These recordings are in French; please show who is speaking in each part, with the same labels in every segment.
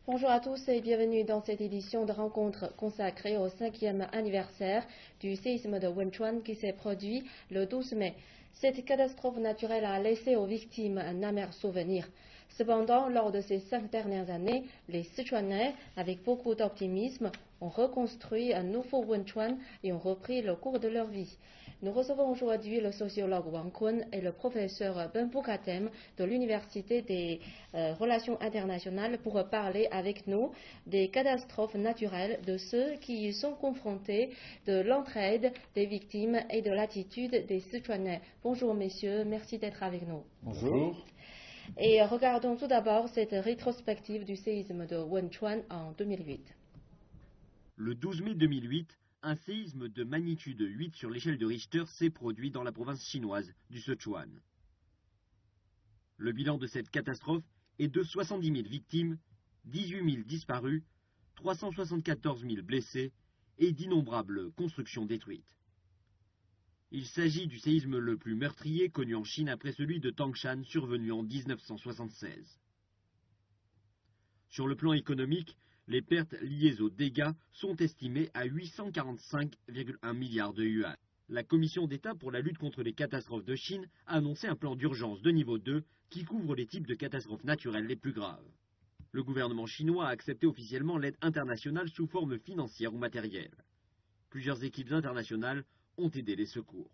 Speaker 1: Bonjour à tous et bienvenue dans cette édition de rencontre consacrée au 5e anniversaire du séisme de Wenchuan qui s'est produit le 12 mai. Cette catastrophe naturelle a laissé aux victimes un amer souvenir. Cependant, lors de ces 5 dernières années, les Sichuanais, avec beaucoup d'optimisme, ont reconstruit un nouveau Wenchuan et ont repris le cours de leur vie. Nous recevons aujourd'hui le sociologue Wang Kun et le professeur Ben Bukatem de l'Université des Relations internationales pour parler avec nous des catastrophes naturelles, de ceux qui y sont confrontés, de l'entraide des victimes et de l'attitude des Sichuanais. Bonjour messieurs, merci d'être avec nous.
Speaker 2: Bonjour.
Speaker 1: Et regardons tout d'abord cette rétrospective du séisme de Wenchuan en 2008.
Speaker 3: Le 12 mai 2008, un séisme de magnitude 8 sur l'échelle de Richter s'est produit dans la province chinoise du Sichuan. Le bilan de cette catastrophe est de 70 000 victimes, 18 000 disparus, 374 000 blessés et d'innombrables constructions détruites. Il s'agit du séisme le plus meurtrier connu en Chine après celui de Tangshan survenu en 1976. Sur le plan économique, les pertes liées aux dégâts sont estimées à 845,1 milliards de yuan. La Commission d'État pour la lutte contre les catastrophes de Chine a annoncé un plan d'urgence de niveau 2 qui couvre les types de catastrophes naturelles les plus graves. Le gouvernement chinois a accepté officiellement l'aide internationale sous forme financière ou matérielle. Plusieurs équipes internationales ont aidé les secours.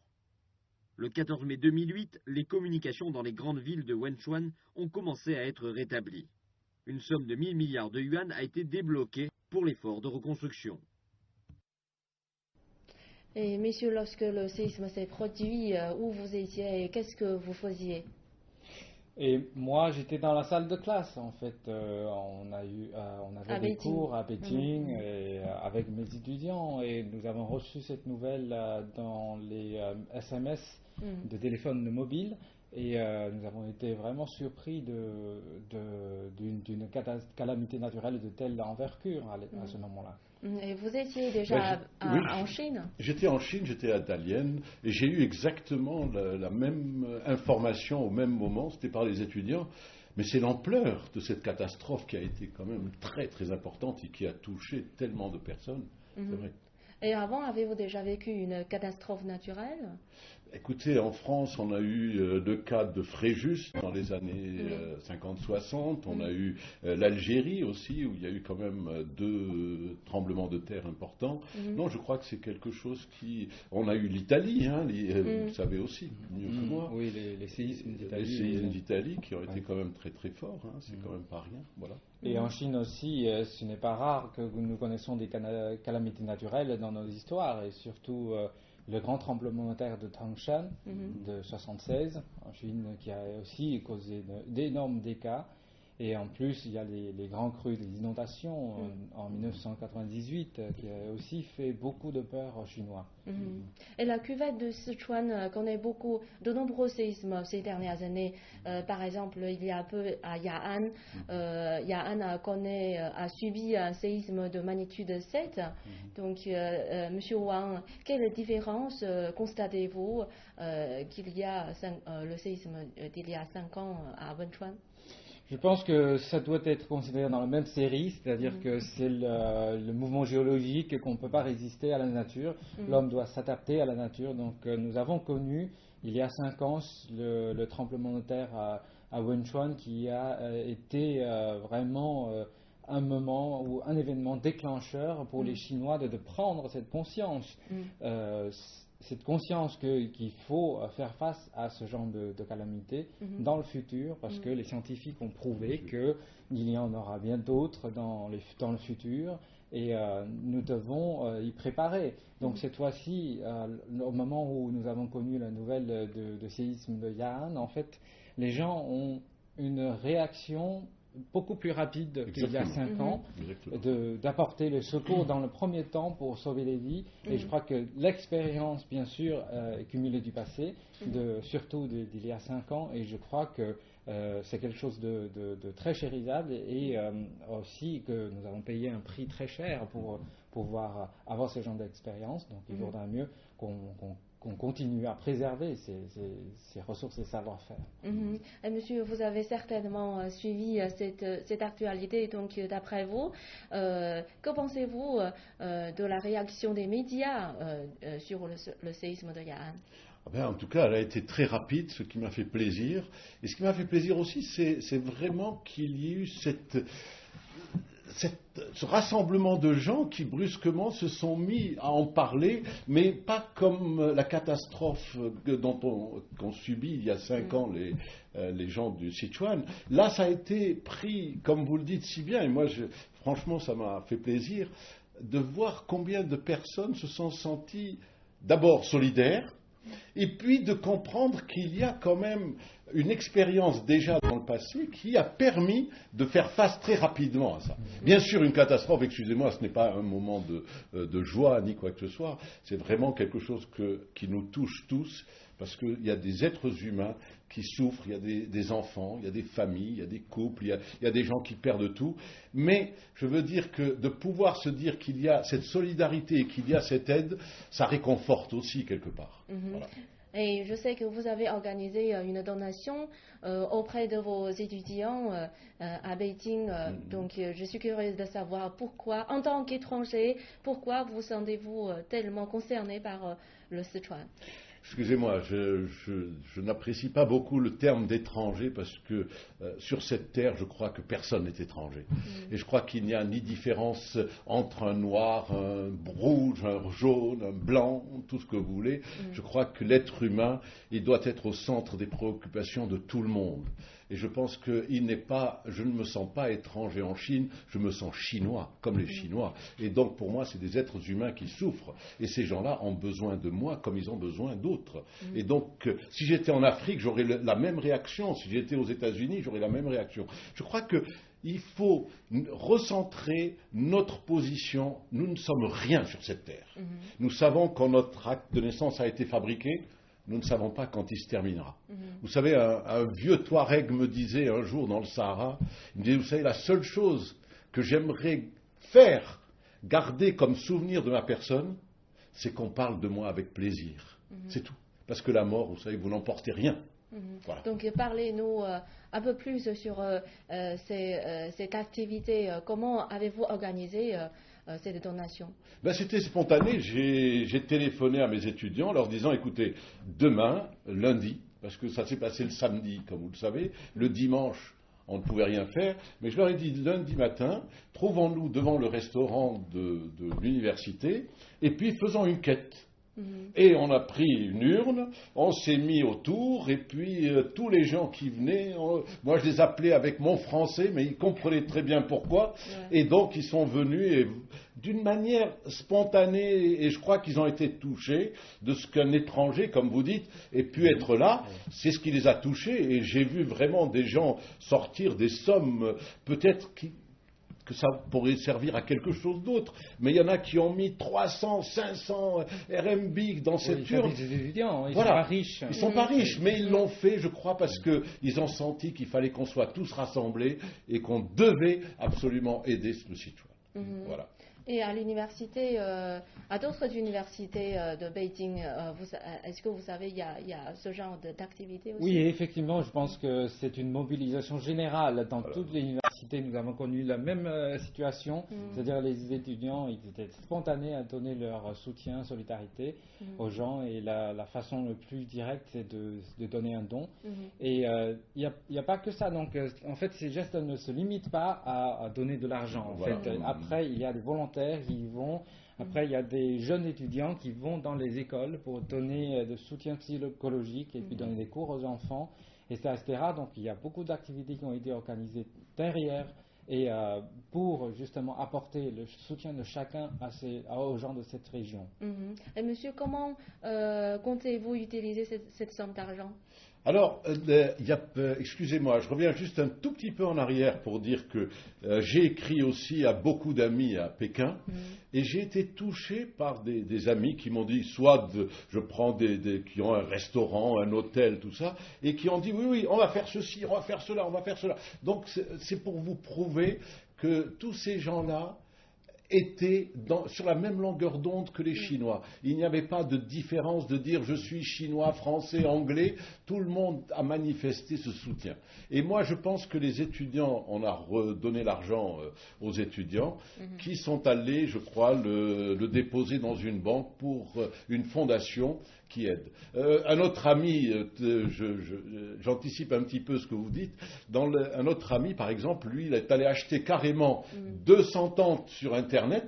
Speaker 3: Le 14 mai 2008, les communications dans les grandes villes de Wenchuan ont commencé à être rétablies. Une somme de 1000 milliards de yuan a été débloquée pour l'effort de reconstruction.
Speaker 1: Et messieurs, lorsque le séisme s'est produit, où vous étiez et qu'est-ce que vous faisiez?
Speaker 2: Et moi, j'étais dans la salle de classe, en fait. On avait des cours à Beijing et, avec mes étudiants et nous avons reçu cette nouvelle dans les SMS de téléphone mobile. Et nous avons été vraiment surpris d'une calamité naturelle de telle envergure à ce moment-là.
Speaker 1: Et vous étiez déjà en Chine?
Speaker 4: J'étais en Chine, j'étais à Dalian, et j'ai eu exactement la même information au même moment, c'était par les étudiants. Mais c'est l'ampleur de cette catastrophe qui a été quand même très très importante et qui a touché tellement de personnes. C'est vrai.
Speaker 1: Et avant, avez-vous déjà vécu une catastrophe naturelle?
Speaker 4: Écoutez, en France, on a eu 2 cas de Fréjus dans les années 50-60. On a eu l'Algérie aussi, où il y a eu quand même 2 tremblements de terre importants. Non, je crois que c'est quelque chose qui... On a eu l'Italie, hein, vous savez aussi, mieux que moi.
Speaker 2: Oui, les séismes d'Italie.
Speaker 4: Les séismes d'Italie qui ont été quand même très très forts, hein, c'est quand même pas rien. Voilà.
Speaker 2: Et en Chine aussi, ce n'est pas rare que nous connaissons des calamités naturelles dans nos histoires, et surtout... le grand tremblement de terre de Tangshan de 1976 en Chine qui a aussi causé d'énormes dégâts. Et en plus, il y a les grands crues, les inondations en 1998 qui a aussi fait beaucoup de peur aux Chinois.
Speaker 1: Et la cuvette de Sichuan connaît de nombreux séismes ces dernières années. Par exemple, il y a peu à Ya'an, Ya'an a subi un séisme de magnitude 7. Donc, Monsieur Wang, quelle différence constatez-vous qu'il y a le séisme d'il y a 5 ans à Wenchuan?
Speaker 2: Je pense que ça doit être considéré dans la même série, c'est-à-dire que c'est le mouvement géologique qu'on ne peut pas résister à la nature. L'homme doit s'adapter à la nature. Donc nous avons connu, il y a 5 ans, le tremblement de terre à Wenchuan qui a été vraiment un moment ou un événement déclencheur pour les Chinois de prendre cette conscience. Cette conscience qu'il faut faire face à ce genre de calamité dans le futur, parce que les scientifiques ont prouvé qu'il y en aura bien d'autres dans le futur, et nous devons y préparer. Donc cette fois-ci, au moment où nous avons connu la nouvelle de séisme de Ya'an, en fait, les gens ont une réaction beaucoup plus rapide qu'il y a 5 ans, d'apporter le secours dans le premier temps pour sauver les vies. Et je crois que l'expérience, bien sûr, est cumulée du passé, surtout d'il y a 5 ans, et je crois que c'est quelque chose de très chérisable, et aussi que nous avons payé un prix très cher pour pouvoir avoir ce genre d'expérience. Donc il vaudra mieux qu'on qu'on continue à préserver ces ressources et savoir-faire.
Speaker 1: Et monsieur, vous avez certainement suivi cette actualité, donc d'après vous, que pensez-vous de la réaction des médias sur le séisme de Ya'an?
Speaker 4: En tout cas, elle a été très rapide, ce qui m'a fait plaisir. Et ce qui m'a fait plaisir aussi, c'est vraiment qu'il y ait eu ce rassemblement de gens qui brusquement se sont mis à en parler, mais pas comme la catastrophe qu'ont subi il y a 5 ans les gens du Sichuan. Là, ça a été pris, comme vous le dites si bien, et moi, franchement, ça m'a fait plaisir de voir combien de personnes se sont senties d'abord solidaires, et puis de comprendre qu'il y a quand même une expérience déjà dans le passé qui a permis de faire face très rapidement à ça. Bien sûr, une catastrophe, excusez-moi, ce n'est pas un moment de joie ni quoi que ce soit, c'est vraiment quelque chose qui nous touche tous, parce qu'il y a des êtres humains qui souffrent, il y a des enfants, il y a des familles, il y a des couples, il y a des gens qui perdent tout. Mais je veux dire que de pouvoir se dire qu'il y a cette solidarité et qu'il y a cette aide, ça réconforte aussi quelque part. Voilà.
Speaker 1: Et je sais que vous avez organisé une donation auprès de vos étudiants à Beijing. Donc, je suis curieuse de savoir pourquoi, en tant qu'étranger, pourquoi vous sentez-vous tellement concerné par le Sichuan?
Speaker 4: Excusez-moi, je n'apprécie pas beaucoup le terme d'étranger parce que sur cette terre, je crois que personne n'est étranger. Et je crois qu'il n'y a ni différence entre un noir, un rouge, un jaune, un blanc, tout ce que vous voulez. Je crois que l'être humain, il doit être au centre des préoccupations de tout le monde. Et je pense que je ne me sens pas étranger en Chine, je me sens chinois, comme les Chinois. Et donc pour moi, c'est des êtres humains qui souffrent. Et ces gens-là ont besoin de moi comme ils ont besoin d'autres. Et donc, si j'étais en Afrique, j'aurais la même réaction. Si j'étais aux États-Unis, j'aurais la même réaction. Je crois qu'il faut recentrer notre position. Nous ne sommes rien sur cette terre. Nous savons quand notre acte de naissance a été fabriqué. Nous ne savons pas quand il se terminera. Vous savez, un vieux Touareg me disait un jour dans le Sahara, il me disait, vous savez, la seule chose que j'aimerais garder comme souvenir de ma personne, c'est qu'on parle de moi avec plaisir. C'est tout. Parce que la mort, vous savez, vous n'emportez rien. Voilà.
Speaker 1: Donc, parlez-nous un peu plus sur cette activité. Comment avez-vous organisé cette donation?
Speaker 4: C'était spontané. J'ai téléphoné à mes étudiants en leur disant, écoutez, demain, lundi, parce que ça s'est passé le samedi, comme vous le savez, le dimanche, on ne pouvait rien faire, mais je leur ai dit, lundi matin, trouvons-nous devant le restaurant de l'université, et puis faisons une quête. Et on a pris une urne, on s'est mis autour, et puis tous les gens qui venaient, moi je les appelais avec mon français, mais ils comprenaient très bien pourquoi, et donc ils sont venus d'une manière spontanée, et je crois qu'ils ont été touchés de ce qu'un étranger, comme vous dites, ait pu être là. C'est ce qui les a touchés, et j'ai vu vraiment des gens sortir des sommes, peut-être que ça pourrait servir à quelque chose d'autre. Mais il y en a qui ont mis 300, 500 RMB dans cette urne.
Speaker 2: Des étudiants, ils sont pas riches.
Speaker 4: Ils sont pas riches, mais ils l'ont fait, je crois, parce qu'ils ont senti qu'il fallait qu'on soit tous rassemblés et qu'on devait absolument aider le Sichuan. Voilà.
Speaker 1: Et à l'université, à d'autres universités de Beijing, est-ce que vous savez, il y a ce genre d'activité aussi?
Speaker 2: Oui, effectivement, je pense que c'est une mobilisation générale dans toutes les universités. Nous avons connu la même situation, c'est-à-dire les étudiants, ils étaient spontanés à donner leur soutien, solidarité aux gens, et la façon le plus directe, c'est de donner un don. Et il n'y a pas que ça, donc en fait, ces gestes ne se limitent pas à donner de l'argent. En fait, après, il y a des volontaires qui vont. Après, il y a des jeunes étudiants qui vont dans les écoles pour donner de soutien psychologique et puis donner des cours aux enfants, etc. Donc, il y a beaucoup d'activités qui ont été organisées derrière et pour justement apporter le soutien de chacun aux gens de cette région.
Speaker 1: Et monsieur, comment comptez-vous utiliser cette somme d'argent?
Speaker 4: Alors, excusez-moi, je reviens juste un tout petit peu en arrière pour dire que j'ai écrit aussi à beaucoup d'amis à Pékin et j'ai été touché par des amis qui m'ont dit, je prends qui ont un restaurant, un hôtel, tout ça, et qui ont dit, oui, on va faire ceci, on va faire cela, on va faire cela. Donc, c'est pour vous prouver que tous ces gens-là étaient sur la même longueur d'onde que les Chinois. Il n'y avait pas de différence de dire je suis chinois, français, anglais. Tout le monde a manifesté ce soutien. Et moi, je pense que les étudiants, on a redonné l'argent aux étudiants qui sont allés, je crois, le déposer dans une banque pour une fondation qui aide. Un autre ami, j'anticipe un petit peu ce que vous dites, un autre ami, par exemple, lui, il est allé acheter carrément 200 tentes sur Internet,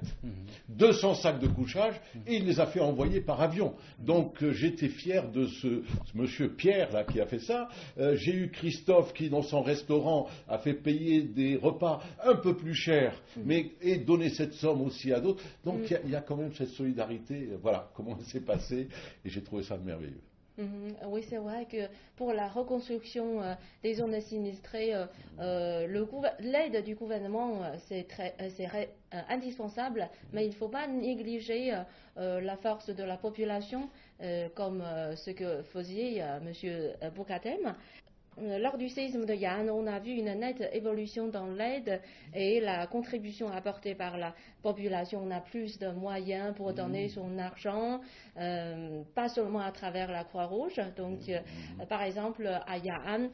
Speaker 4: 200 sacs de couchage, et il les a fait envoyer par avion. Donc, j'étais fier de ce monsieur Pierre, là, qui a fait ça. J'ai eu Christophe, qui, dans son restaurant, a fait payer des repas un peu plus chers, et donner cette somme aussi à d'autres. Donc, il y a quand même cette solidarité. Voilà comment elle s'est passée, et j'ai trouvé ça merveilleux.
Speaker 1: Oui, c'est vrai que pour la reconstruction des zones sinistrées, l'aide du gouvernement, c'est indispensable, mais il ne faut pas négliger la force de la population, comme ce que faisait M. Boukatem. Lors du séisme de Yann, on a vu une nette évolution dans l'aide et la contribution apportée par la population. On a plus de moyens pour donner son argent, pas seulement à travers la Croix-Rouge. Donc, par exemple, à Yann,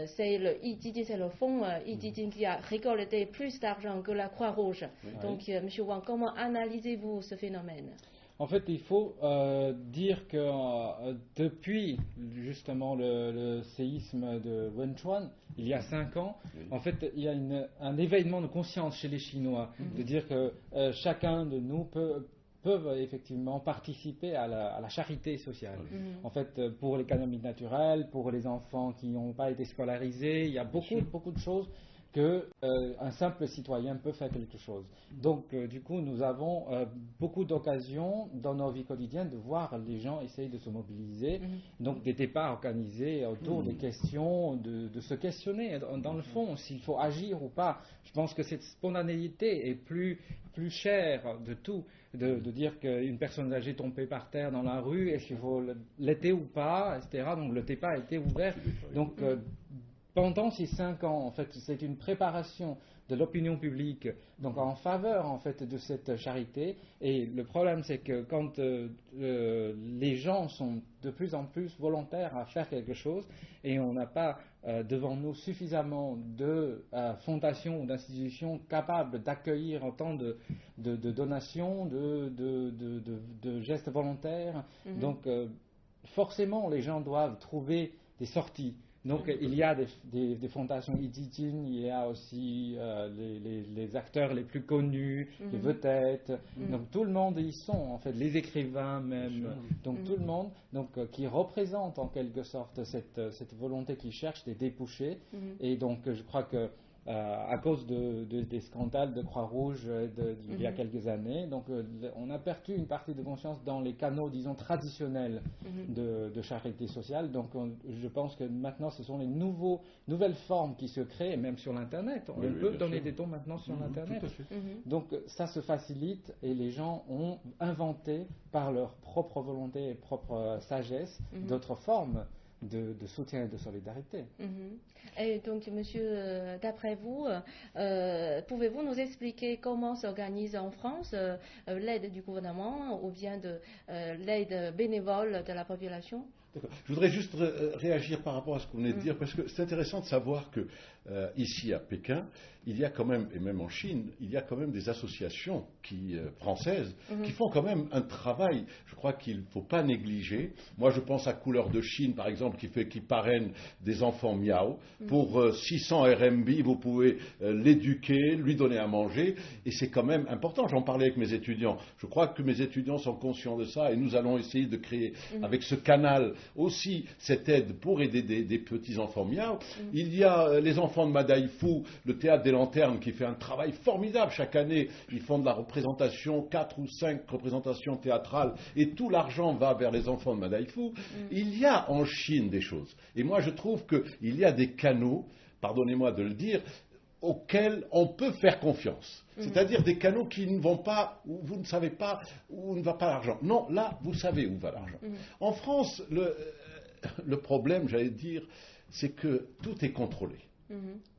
Speaker 1: c'est le fonds Yijijin qui a récolté plus d'argent que la Croix-Rouge. Donc, M. Wang, comment analysez-vous ce phénomène?
Speaker 2: En fait, il faut dire que depuis justement le séisme de Wenchuan, il y a 5 ans, en fait, il y a un éveillement de conscience chez les Chinois, de dire que chacun de nous peuvent effectivement participer à la charité sociale. En fait, pour l'économie naturelle, pour les enfants qui n'ont pas été scolarisés, il y a beaucoup de choses qu'un simple citoyen peut faire quelque chose. Donc, du coup, nous avons beaucoup d'occasions dans nos vies quotidiennes de voir les gens essayer de se mobiliser, donc des débats organisés autour des questions, de se questionner dans le fond, s'il faut agir ou pas. Je pense que cette spontanéité est plus chère de tout, de dire qu'une personne âgée tombée par terre dans la rue, est-ce qu'il faut l'aider ou pas, etc. Donc, le débat a été ouvert. Donc, pendant ces 5 ans, en fait, c'est une préparation de l'opinion publique, donc en faveur en fait de cette charité. Et le problème, c'est que quand les gens sont de plus en plus volontaires à faire quelque chose, et on n'a pas devant nous suffisamment de fondations ou d'institutions capables d'accueillir autant de donations, de gestes volontaires, donc forcément les gens doivent trouver des sorties. Donc il y a des fondations Yijijin, il y a aussi les acteurs les plus connus, les vedettes, donc tout le monde y sont en fait, les écrivains même, donc tout le monde qui représente en quelque sorte cette volonté qui cherche des débouchés. Et donc je crois que à cause des scandales de Croix-Rouge il y a quelques années. Donc, on a perdu une partie de conscience dans les canaux, disons, traditionnels de charité sociale. Donc, je pense que maintenant, ce sont les nouvelles formes qui se créent, même sur l'Internet. On peut donner des dons maintenant sur l'Internet. Donc, ça se facilite et les gens ont inventé, par leur propre volonté et propre sagesse, d'autres formes de soutien et de solidarité.
Speaker 1: Et donc, monsieur, d'après vous, pouvez-vous nous expliquer comment s'organise en France l'aide du gouvernement ou bien l'aide bénévole de la population?
Speaker 4: Je voudrais juste réagir par rapport à ce que vous venez de dire, parce que c'est intéressant de savoir que ici à Pékin, il y a quand même, et même en Chine, il y a quand même des associations françaises qui font quand même un travail, je crois qu'il ne faut pas négliger. Moi, je pense à Couleur de Chine, par exemple, qui parraine des enfants miao. Pour 600 RMB, vous pouvez l'éduquer, lui donner à manger, et c'est quand même important. J'en parlais avec mes étudiants. Je crois que mes étudiants sont conscients de ça, et nous allons essayer de créer, avec ce canal, aussi cette aide pour aider des petits enfants miao. Il y a les enfants de Madaïfou, le théâtre des Lanternes, qui fait un travail formidable chaque année. Ils font de la représentation, 4 ou 5 représentations théâtrales, et tout l'argent va vers les enfants de Madaïfou. Il y a en Chine des choses. Et moi, je trouve qu'il y a des canaux, pardonnez-moi de le dire, auxquels on peut faire confiance. C'est-à-dire des canaux qui ne vont pas, où vous ne savez pas où ne va pas l'argent. Non, là, vous savez où va l'argent. En France, le problème, j'allais dire, c'est que tout est contrôlé.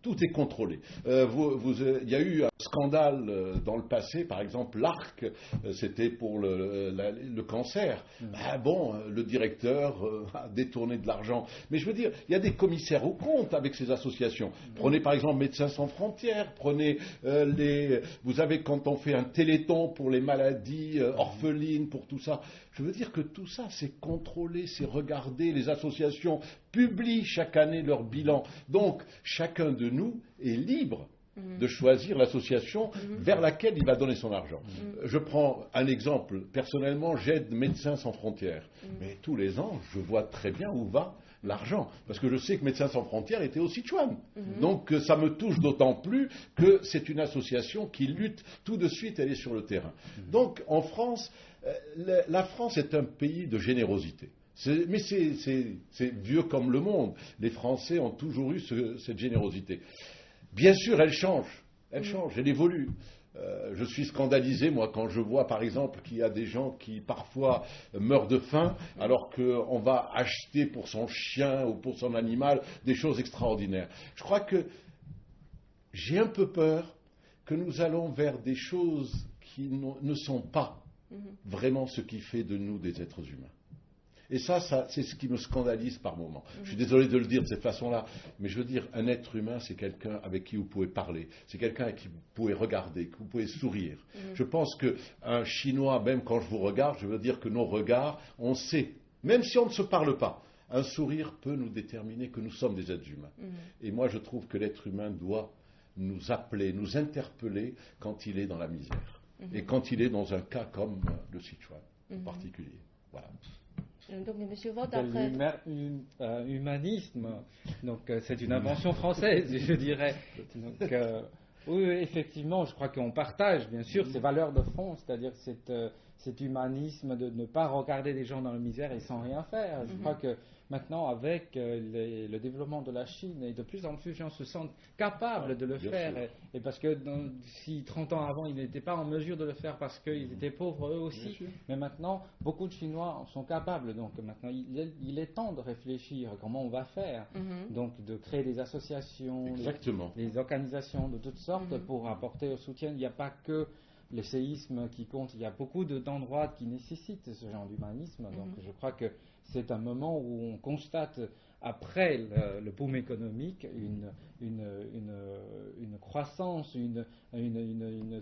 Speaker 4: Tout est contrôlé. Il y a eu un scandale dans le passé, par exemple l'ARC, c'était pour le cancer. Le directeur a détourné de l'argent. Mais je veux dire, il y a des commissaires aux comptes avec ces associations. Prenez par exemple Médecins sans frontières, prenez vous avez quand on fait un téléthon pour les maladies orphelines, pour tout ça. Je veux dire que tout ça, c'est contrôlé, c'est regardé. Les associations publient chaque année leur bilan. Donc, chacun de nous est libre de choisir l'association vers laquelle il va donner son argent. Je prends un exemple. Personnellement, j'aide Médecins sans frontières. Mais tous les ans, je vois très bien où va l'argent. Parce que je sais que Médecins sans frontières était au Sichuan. Donc, ça me touche d'autant plus que c'est une association qui lutte tout de suite, elle est sur le terrain. Donc, en France, la France est un pays de générosité. Mais c'est vieux comme le monde. Les Français ont toujours eu cette générosité. Bien sûr, elle change, elle évolue. Je suis scandalisé, moi, quand je vois, par exemple, qu'il y a des gens qui, parfois, meurent de faim, alors qu'on va acheter pour son chien ou pour son animal des choses extraordinaires. Je crois que j'ai un peu peur que nous allons vers des choses qui ne sont pas vraiment ce qui fait de nous des êtres humains. Et ça c'est ce qui me scandalise par moments. Je suis désolé de le dire de cette façon-là, mais je veux dire, un être humain, c'est quelqu'un avec qui vous pouvez parler, c'est quelqu'un avec qui vous pouvez regarder, que vous pouvez sourire. Je pense qu'un Chinois, même quand je vous regarde, je veux dire que nos regards, on sait, même si on ne se parle pas, un sourire peut nous déterminer que nous sommes des êtres humains. Et moi, je trouve que l'être humain doit nous appeler, nous interpeller quand il est dans la misère. Et quand il est dans un cas comme le Sichuan en particulier. Voilà.
Speaker 1: Donc, Monsieur Vogt, après...
Speaker 2: Humanisme, donc c'est une invention française, je dirais. Donc, oui, effectivement, je crois qu'on partage, bien sûr, ces valeurs de fond, c'est-à-dire cet humanisme de ne pas regarder les gens dans la misère et sans rien faire. Je crois que maintenant, avec le développement de la Chine, et de plus en plus de gens se sentent capables de le faire. Et parce que si 30 ans avant, ils n'étaient pas en mesure de le faire parce qu'ils étaient pauvres eux aussi. Mais maintenant, beaucoup de Chinois en sont capables. Donc maintenant, il est temps de réfléchir à comment on va faire. Donc de créer des associations, des organisations de toutes sortes pour apporter au soutien. Il n'y a pas que le séisme qui compte. Il y a beaucoup d'endroits qui nécessitent ce genre d'humanisme. Donc je crois que c'est un moment où on constate, après le boom économique, une croissance, une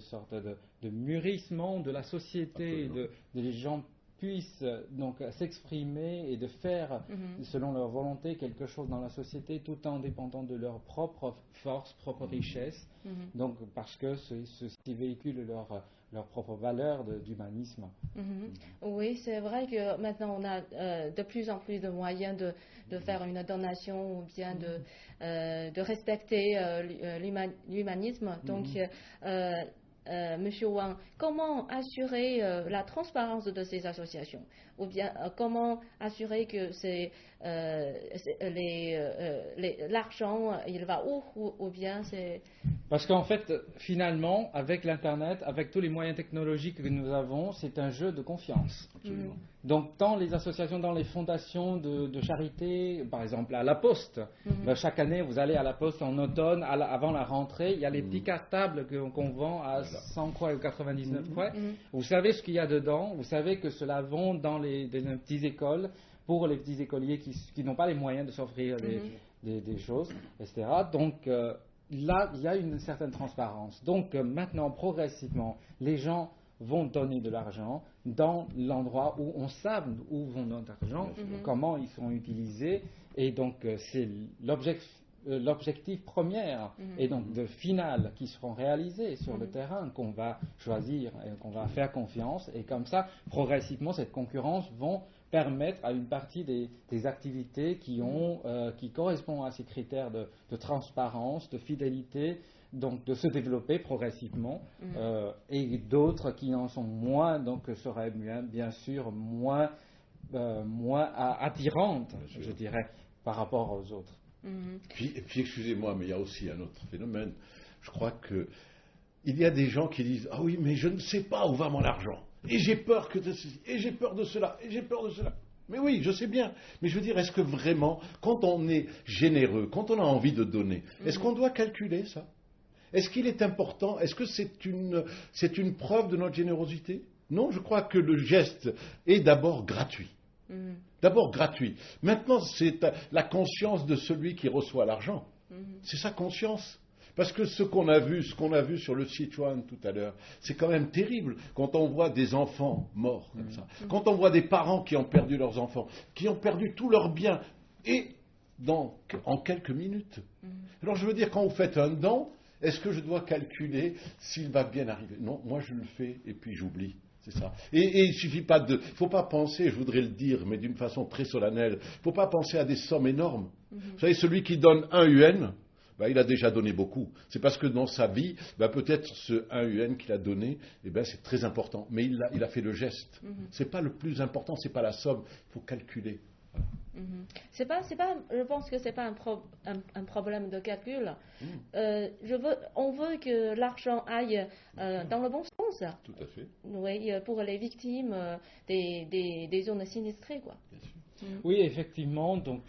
Speaker 2: sorte de mûrissement de la société, des gens puissent donc s'exprimer et de faire, selon leur volonté, quelque chose dans la société, tout en dépendant de leur propre force, propre richesse, donc parce que ceci véhicule leur propre valeur d'humanisme.
Speaker 1: Oui, c'est vrai que maintenant on a de plus en plus de moyens de faire une donation ou bien de respecter l'humanisme. Donc, Monsieur Wang, comment assurer la transparence de ces associations? Ou bien comment assurer que l'argent, il va où? Ou bien c'est...
Speaker 2: Parce qu'en fait, finalement, avec l'Internet, avec tous les moyens technologiques que nous avons, c'est un jeu de confiance. Donc, dans les associations, dans les fondations de charité, par exemple à la Poste, chaque année, vous allez à la Poste en automne, avant la rentrée, il y a les petits cartables qu'on vend à 100 croix ou 99 croix. Vous savez ce qu'il y a dedans, vous savez que cela vont dans les petites écoles, pour les petits écoliers qui n'ont pas les moyens de s'offrir des choses, etc. Donc, là, il y a une certaine transparence. Donc, maintenant, progressivement, les gens vont donner de l'argent dans l'endroit où on sait où vont notre argent, comment ils sont utilisés. Et donc, c'est l'objectif premier et donc de finale qui seront réalisés sur le terrain qu'on va choisir et qu'on va faire confiance. Et comme ça, progressivement, cette concurrence vont permettre à une partie des activités qui correspondent à ces critères de transparence, de fidélité, donc de se développer progressivement, et d'autres qui en sont moins, donc seraient bien sûr moins attirantes, je dirais, par rapport aux autres.
Speaker 4: Puis excusez-moi, mais il y a aussi un autre phénomène. Je crois qu'il y a des gens qui disent « Ah oui, mais je ne sais pas où va mon argent. Et j'ai peur de ceci, et j'ai peur de cela, et j'ai peur de cela. » Mais oui, je sais bien. Mais je veux dire, est-ce que vraiment, quand on est généreux, quand on a envie de donner, est-ce qu'on doit calculer ça? Est-ce qu'il est important? Est-ce que c'est une preuve de notre générosité? Non, je crois que le geste est d'abord gratuit. D'abord gratuit. Maintenant, c'est la conscience de celui qui reçoit l'argent. C'est sa conscience. Parce que ce qu'on a vu sur le Sichuan tout à l'heure, c'est quand même terrible quand on voit des enfants morts comme ça. Quand on voit des parents qui ont perdu leurs enfants, qui ont perdu tous leurs biens, et en quelques minutes. Alors je veux dire, quand vous faites un don, est-ce que je dois calculer s'il va bien arriver? Non, moi je le fais et puis j'oublie. C'est ça. Et il suffit pas de... Il ne faut pas penser, je voudrais le dire, mais d'une façon très solennelle, il ne faut pas penser à des sommes énormes. Vous savez, celui qui donne 1 yuan, il a déjà donné beaucoup. C'est parce que dans sa vie, peut-être ce 1 yuan qu'il a donné, c'est très important. Mais il a fait le geste. Ce n'est pas le plus important, ce n'est pas la somme. Il faut calculer. Voilà.
Speaker 1: Je pense que ce n'est pas un problème de calcul. On veut que l'argent aille dans le bon sens.
Speaker 4: Tout à fait.
Speaker 1: Oui, pour les victimes des zones sinistrées, quoi.
Speaker 4: Bien sûr.
Speaker 2: Oui, effectivement. Donc,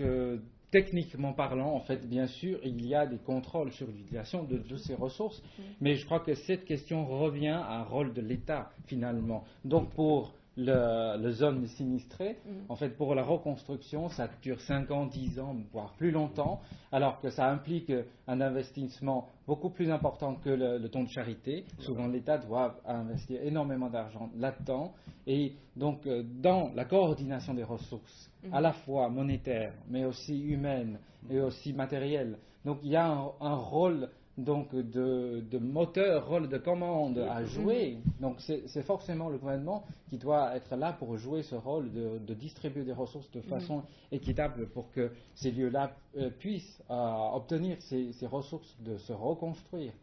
Speaker 2: techniquement parlant, en fait, bien sûr, il y a des contrôles sur l'utilisation de ces ressources. Mais je crois que cette question revient à un rôle de l'État, finalement. Donc, pour la zone sinistrée, en fait, pour la reconstruction, ça dure 5 ans, 10 ans, voire plus longtemps, alors que ça implique un investissement beaucoup plus important que le don de charité. Souvent, l'État doit investir énormément d'argent là-dedans. Et donc, dans la coordination des ressources, à la fois monétaires, mais aussi humaines et aussi matérielles. Donc, il y a un rôle donc de moteur, rôle de commande à jouer. Donc c'est forcément le gouvernement qui doit être là pour jouer ce rôle de distribuer des ressources de façon équitable pour que ces lieux-là puissent obtenir ces ressources de se reconstruire.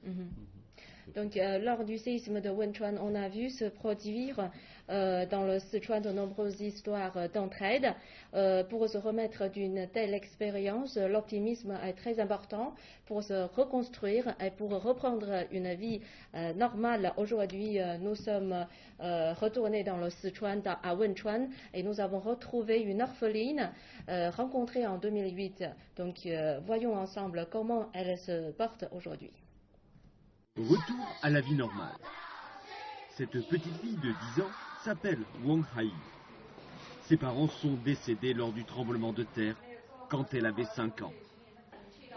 Speaker 1: Donc, lors du séisme de Wenchuan, on a vu se produire dans le Sichuan de nombreuses histoires d'entraide. Pour se remettre d'une telle expérience, l'optimisme est très important pour se reconstruire et pour reprendre une vie normale. Aujourd'hui, nous sommes retournés dans le Sichuan à Wenchuan et nous avons retrouvé une orpheline rencontrée en 2008. Donc, voyons ensemble comment elle se porte aujourd'hui.
Speaker 3: Retour à la vie normale. Cette petite fille de 10 ans s'appelle Wang Hai. Ses parents sont décédés lors du tremblement de terre quand elle avait 5 ans.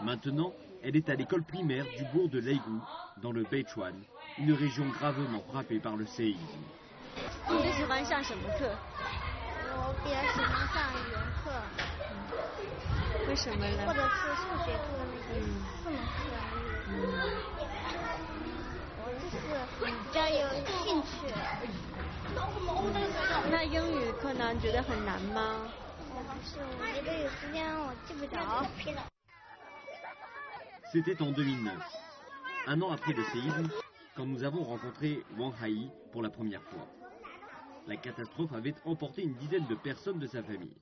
Speaker 3: Maintenant, elle est à l'école primaire du bourg de Leigu, dans le Beichuan, une région gravement frappée par le séisme. C'était en 2009, un an après le séisme, quand nous avons rencontré Wang Hai pour la première fois. La catastrophe avait emporté une dizaine de personnes de sa famille.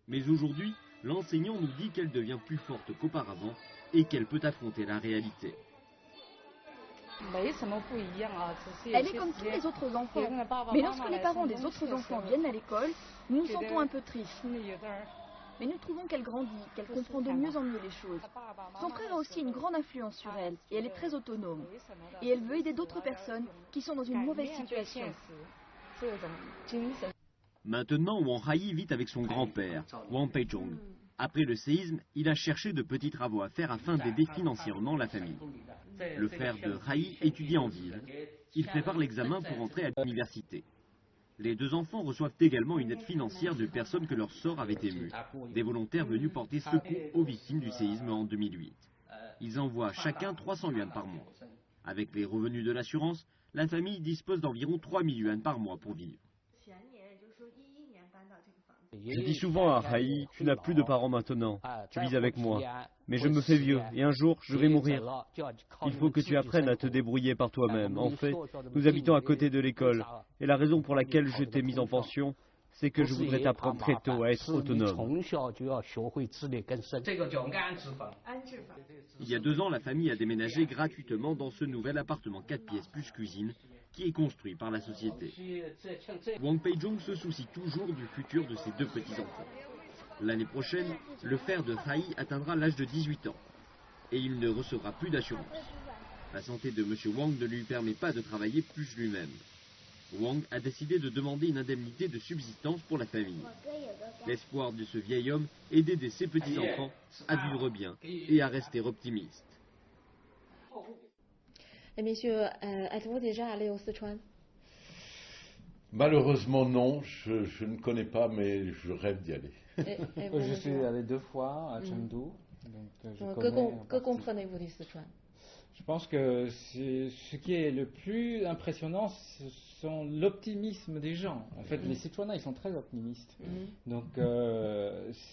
Speaker 3: Mais aujourd'hui, l'enseignant nous dit qu'elle devient plus forte qu'auparavant et qu'elle peut affronter la réalité.
Speaker 5: Elle est comme tous les autres enfants. Mais lorsque les parents des autres enfants viennent à l'école, nous nous sentons un peu tristes. Mais nous trouvons qu'elle grandit, qu'elle comprend de mieux en mieux les choses. Son frère a aussi une grande influence sur elle et elle est très autonome. Et elle veut aider d'autres personnes qui sont dans une mauvaise situation.
Speaker 3: Maintenant, Wang Hai vit avec son grand-père, Wang Peizhong. Après le séisme, il a cherché de petits travaux à faire afin d'aider financièrement la famille. Le frère de Hai étudie en ville. Il prépare l'examen pour entrer à l'université. Les deux enfants reçoivent également une aide financière de personnes que leur sort avait ému. Des volontaires venus porter secours aux victimes du séisme en 2008. Ils envoient chacun 300 yuan par mois. Avec les revenus de l'assurance, la famille dispose d'environ 3000 yuan par mois pour vivre.
Speaker 6: Je dis souvent à Hai, tu n'as plus de parents maintenant, tu vis avec moi. Mais je me fais vieux et un jour je vais mourir. Il faut que tu apprennes à te débrouiller par toi-même. En fait, nous habitons à côté de l'école. Et la raison pour laquelle je t'ai mis en pension, c'est que je voudrais t'apprendre très tôt à être autonome.
Speaker 3: Il y a 2 ans, la famille a déménagé gratuitement dans ce nouvel appartement 4 pièces plus cuisine qui est construit par la société. Wang Peizhong se soucie toujours du futur de ses 2 petits-enfants. L'année prochaine, le frère de Hai atteindra l'âge de 18 ans et il ne recevra plus d'assurance. La santé de M. Wang ne lui permet pas de travailler plus lui-même. Wang a décidé de demander une indemnité de subsistance pour la famille. L'espoir de ce vieil homme est d'aider ses petits-enfants à vivre bien et à rester optimistes.
Speaker 1: Et messieurs, êtes-vous déjà allé au Sichuan?
Speaker 4: Malheureusement non, je ne connais pas, mais je rêve d'y aller.
Speaker 1: Et vous,
Speaker 2: je suis allé 2 fois à Chengdu.
Speaker 1: Que comprenez-vous du Sichuan?
Speaker 2: Je pense que ce qui est le plus impressionnant, ce sont l'optimisme des gens. En fait, les Sichuanais, ils sont très optimistes. Donc,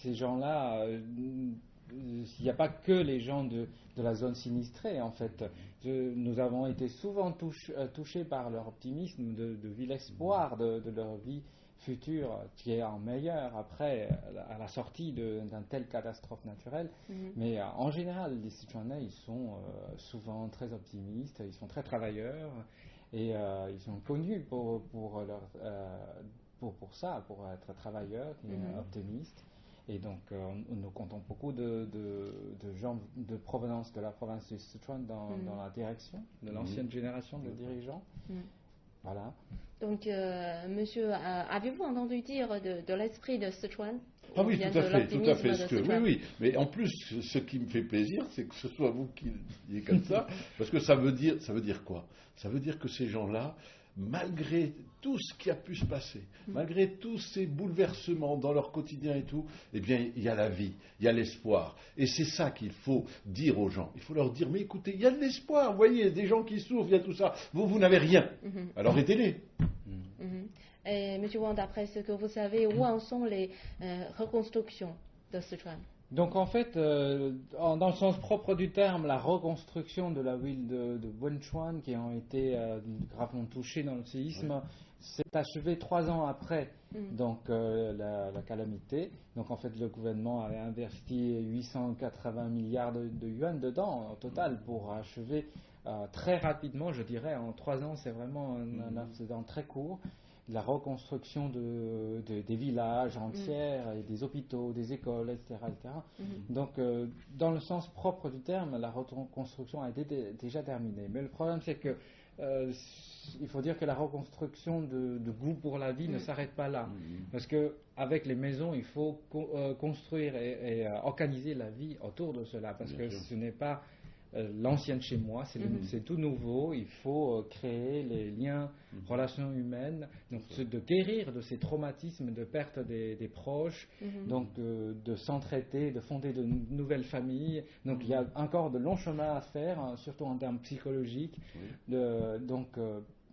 Speaker 2: ces gens-là, il n'y a pas que les gens de la zone sinistrée, en fait. Nous avons été souvent touchés par leur optimisme, de vivre l'espoir de leur vie future qui est en meilleur après à la sortie d'un tel catastrophe naturelle. Mais en général, les Sichuanais, ils sont souvent très optimistes, ils sont très travailleurs et ils sont connus pour ça, pour être travailleurs et optimistes. Et donc, nous comptons beaucoup de gens de provenance de la province du Sichuan dans la direction de l'ancienne génération de dirigeants. Voilà.
Speaker 1: Donc, monsieur, avez-vous entendu dire de l'esprit de Sichuan?
Speaker 4: Ah oui, tout à fait. Oui. Mais en plus, ce qui me fait plaisir, c'est que ce soit vous qui le disiez comme ça, parce que ça veut dire quoi? Ça veut dire que ces gens-là, malgré tout ce qui a pu se passer, malgré tous ces bouleversements dans leur quotidien et tout, eh bien, il y a la vie, il y a l'espoir. Et c'est ça qu'il faut dire aux gens. Il faut leur dire, mais écoutez, il y a de l'espoir, vous voyez, des gens qui souffrent, il y a tout ça. Vous n'avez rien. Alors aidez-les.
Speaker 1: Et M. Wang, d'après ce que vous savez, où en sont les reconstructions de Sichuan?
Speaker 2: Donc en fait, dans le sens propre du terme, la reconstruction de la ville de Wenchuan, qui ont été gravement touchées dans le séisme, s'est achevée 3 ans après donc, la calamité. Donc en fait, le gouvernement avait investi 880 milliards de yuan dedans, au total, pour achever très rapidement, je dirais, en 3 ans, c'est vraiment un incident très court. La reconstruction des villages entiers, et des hôpitaux, des écoles, etc. Donc, dans le sens propre du terme, la reconstruction a été déjà terminée. Mais le problème, c'est que il faut dire que la reconstruction de goût pour la vie ne s'arrête pas là. Parce qu'avec les maisons, il faut construire et organiser la vie autour de cela. Parce que ce n'est pas l'ancienne chez moi, c'est tout nouveau. Il faut créer les liens, relations humaines, donc de guérir de ces traumatismes de perte des proches, donc de s'entraider, de fonder de nouvelles familles. Donc il y a encore de longs chemins à faire, surtout en termes psychologiques.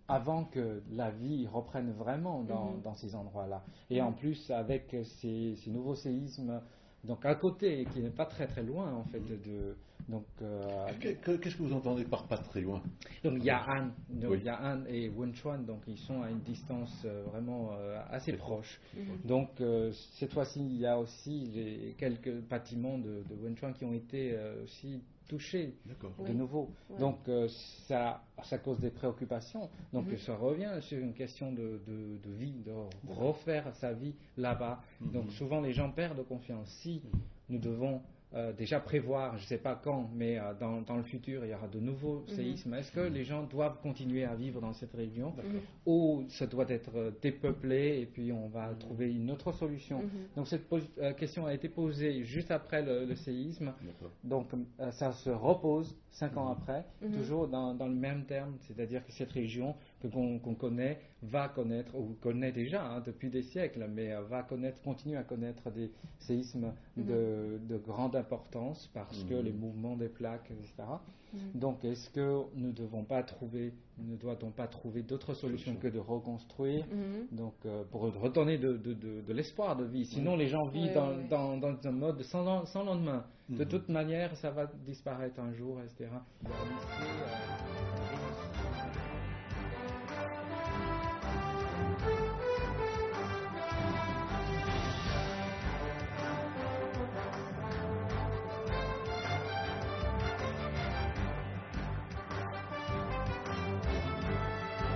Speaker 2: Avant que la vie reprenne vraiment dans ces endroits-là. Et en plus, avec ces nouveaux séismes, donc à côté, qui n'est pas très très loin en fait
Speaker 4: Qu'est-ce que vous entendez par pas très loin?
Speaker 2: Donc Ya'an et Wenchuan, donc ils sont à une distance vraiment assez proche. Donc cette fois-ci, il y a aussi quelques bâtiments de Wenchuan qui ont été aussi touchés de nouveau. Donc ça cause des préoccupations. Donc ça revient sur une question de vie, de refaire sa vie là-bas. Donc souvent les gens perdent confiance. Si nous devons déjà prévoir, je ne sais pas quand, mais dans le futur, il y aura de nouveaux séismes. Est-ce que les gens doivent continuer à vivre dans cette région ou ça doit être dépeuplé et puis on va trouver une autre solution? Donc cette question a été posée juste après le séisme. Donc ça se repose 5 ans après, toujours dans le même terme, c'est-à-dire que cette région qu'on connaît va connaître, ou connaît déjà depuis des siècles, mais va continuer à connaître des séismes de grande importance parce que les mouvements des plaques, etc. Donc est-ce que nous ne doit-on pas trouver d'autres solutions que de reconstruire, donc pour redonner de l'espoir de vie? Sinon les gens vivent dans un mode sans lendemain. De toute manière, ça va disparaître un jour, etc.